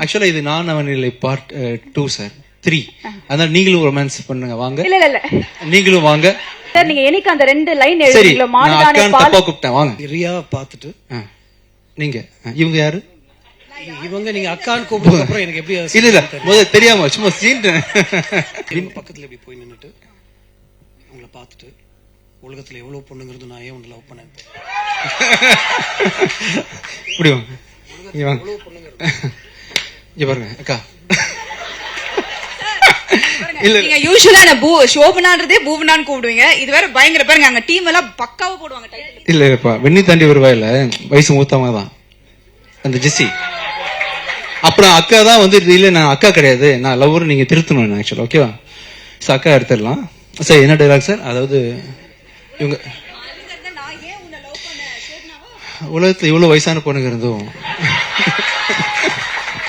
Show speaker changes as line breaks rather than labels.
ஆக்சுவலா இது நான் அவனில்லை பார்ட் 2 சார் 3. அதனால நீங்களும் ரொமான்ஸ் பண்ணுங்க வாங்க.
இல்ல
நீங்களும் வாங்க
சார். நீங்க எனக்கு அந்த 2 லைன்
சரி.
எழுதுறீங்களா?
நான்
மாடுதானே
அக்கான்னு
பால்.
தப்பா கூப்பிட்டேன் வாங்க.
ரியாவை பார்த்துட்டு
நீங்க இவங்க யாரு?
இவங்க நீங்க அக்கான்னு கூப்பிட்டு அப்புறம் எனக்கு எப்படி
இல்ல முதல்ல தெரியாம சும்மா சீன்
பக்கத்துல இப்படி போய் நின்னுட்டு உங்களை பார்த்துட்டு உலகத்துல எவ்வளவு பொண்ணுங்கிறது நான் ஏன் ஒன்று லவ் பண்ணேன்
இப்படி வாங்க. இங்க வாங்க. இங்க பாருங்க அக்கா.
இல்ல நீங்க யூசுவலா என்ன சோபனான்றதே பூவனான்னு கூப்பிடுவீங்க. இது வேற பயங்கர பாருங்க, அங்க டீம் எல்லாம் பக்காவா போடுவாங்க டைட்டில்.
இல்லப்பா வெண்ணி தாண்டி வருவாயில வயசு மூத்தவங்க தான் அந்த ஜெஸ்ஸி. அப்புறம் அக்கா தான் வந்து இல்ல நான் அக்கா கிடையாது நான் லவ்வர் நீங்க திருத்தணும் ஆக்சுவலா. ஓகேவா? அக்கா எடுத்துடலாம் சார். என்ன டைலாக் சார்? அதாவது இவங்க உலகத்துல இவ்வளவு வயசான பொண்ணுங்க இருந்தும்